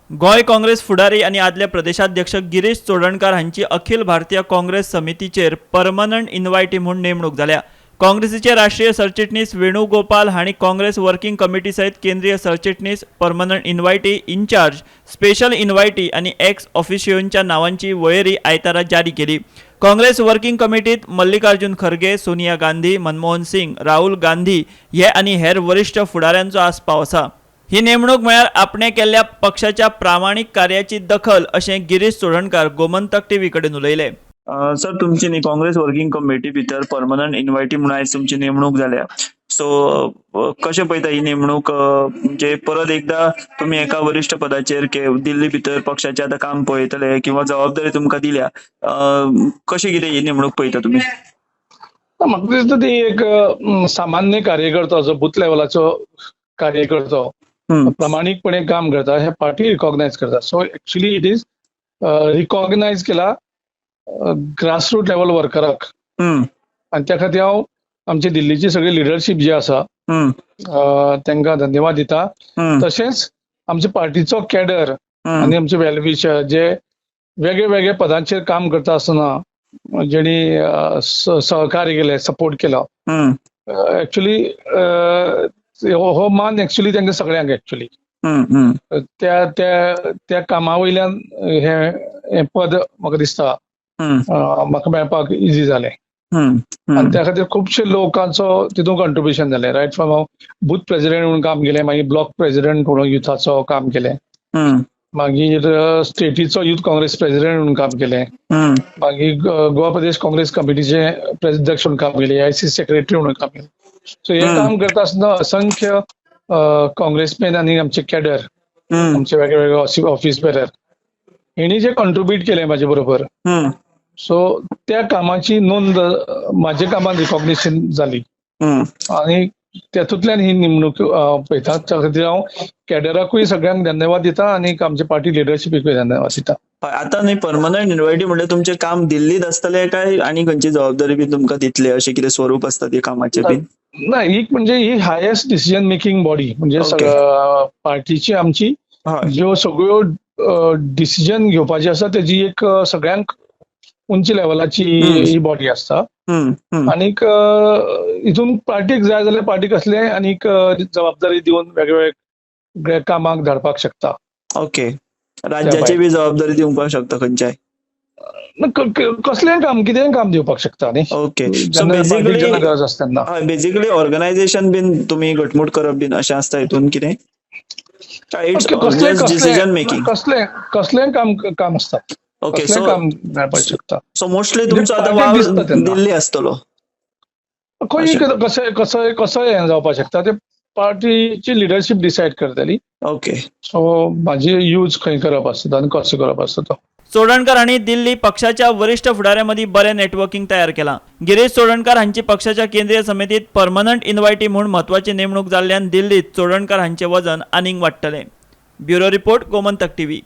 गोय काँग्रेस फुडारी आणि आदले प्रदेशाध्यक्ष गिरीश चोडणकर हांची अखिल भारतीय काँग्रेस समितीचेर परमनंट इन्व्हायटी म्हणून नेमणूक जाल्या। काँग्रेसीचे राष्ट्रीय सरचिटणीस वेणुगोपाल हांणी काँग्रेस वर्किंग कमिटी सहित केंद्रीय सरचिटणीस, परमनंट इन्व्हायटी, इन्चार्ज, स्पेशल इन्व्हायटी आणि एक्स ऑफिशियोंच्या नावांची वळेरी आयतारा जारी केली। काँग्रेस वर्किंग कमिटीत मल्लिकार्जुन खरगे, सोनिया गांधी, मनमोहन सिंग, राहुल गांधी हे आणि हेर वरिष्ठ फुडाऱ्यांचो आस्पाव आसा। ही नेमणूक म्हळ्यार आपणे केल्ल्या पक्षाच्या प्रामाणिक कार्याची दखल अशें गिरीश चोडणकर गोमंतक टीव्ही कडेन उलयले। सर, तुमची न्ही काँग्रेस वर्किंग कमिटी भितर परमनंट इन्व्हायटी म्हणून आयज तुमची नेमणूक जाल्या। सो कशें पळयता ही नेमणूक? म्हणजे परत एकदा तुम्ही एका वरिष्ठ पदाचेर दिल्ली भितर पक्षाचें आतां काम पळयतले किंवा जबाबदारी तुमकां दिल्या, कशी कितें ही नेमणूक पळयता तुमी? म्हाका दिसता ती एक सामान्य कार्यकर्तो, जो बूथ लेवलाचो कार्यकर्तो प्रामाणिकपणे काम करता, हे पार्टी रिकॉग्नाइज करता। So actually it is recognise केला ग्रासरूट लेवल वर्कराक, आणि त्या खातीर हांव आमची दिल्लीची सगळी लिडरशीप जी आसा तांकां धन्यवाद दिता। तशेंच आमच्या पार्टीचो कॅडर आणि आमचे वेलविशर जे वेगळे वेगळे पदांचेर काम करता आसतना जेणी सहकार्य केले, सपोर्ट केला, एक्चुअली हो मान एक्चुअली तांकां सगळ्यांक एक्चुअली त्या कामा वयल्यान हे पद म्हाका दिसता म्हाका मेळपाक इजी जालें, आणि त्या खातीर खुबशे लोकांचो तितून कंट्रिब्युशन जालें। रायट फ्रॉम हांव बूथ प्रेसिडेंट म्हणून काम केलें, मागीर ब्लॉक प्रेसिडेंट म्हणून युथाचो काम केलें, मागीर स्टेटीचो युथ काँग्रेस प्रेसिडेंट म्हणून काम केलें, मागीर गोवा प्रदेश काँग्रेस कमिटीचे अध्यक्ष म्हणून काम केलें, AIC सेक्रेटरी म्हणून काम केलें। सो हे काम करता आसतना असंख्य काँग्रेसमॅन आणि आमचे कॅडर, आमचे वेगळे वेगळे ऑफिस बेरर, हेणी जे कॉन्ट्रिब्यूट केलें म्हाजे बरोबर, सो त्या कामाची नोंद म्हाज्या कामान रिकॉग्निशन जाली, आणि त्यातूंतल्यान ही नेमणूक पळयता। त्या खातीर हांव कॅडराकूय सगळ्यांक धन्यवाद दिता आणि आमच्या पार्टी लिडरशिपीकूय धन्यवाद दिता। आता न्ही परमनंट इन्व्हायटी म्हणजे तुमचे काम दिल्लीत आसतले काय आनी खंयची जबाबदारी बी तुमकां दितले, अशें कितें स्वरूप आसता ते कामाचें बी? ना, एक म्हणजे ही हायेस्ट डिसिजन मेकिंग बॉडी, म्हणजे पार्टीची आमची ज्यो सगळ्यो डिसिजन घेवपाची आसा तेजी एक सगळ्यांक उंच लेवलाची ही बॉडी आसता, आनीक हितून पार्टीक जाय जाल्यार पार्टीक असले आनीक जबाबदारी दिवन वेगवेगळ्या कामाक धाडपाक शकता। ओके, राज्याची बी जबाबदारी दिवपाक शकता खंयच्याय? कसलेंय काम, कितेंय काम दिवपाक शकता न्ही। ओके, सो गरज आसतना बेसिकली ऑर्गनायझेशन बीन तुमी घटमूट करप बीन अशें आसता हितून कितें? डिसिजन मेकिंग कसलेंय काम आसता। ओके, सो मोस्टली म्हणजे तुमचो आतां वाव दिल्ली आसतलो? कसंय हें जावपाक शकता, ते पार्टीची लिडरशीप डिसायड करतली। ओके, सो म्हाजी यूज खंय करप आसता आनी कसो करप आसता तो। चोडणकर हांणी दिल्ली पक्षाच्या वरिष्ठ फुडाऱ्यांमदी बरें नेटवर्किंग तयार केलां। गिरीश चोडणकर हांची पक्षाच्या केंद्रीय समितीत परमनंट इन्व्हायटी म्हणून म्हत्वाची नेमणूक जाल्ल्यान दिल्लीत चोडणकर हांचें वजन आनीक वाडटलें। Bureau report, Gomantak TV.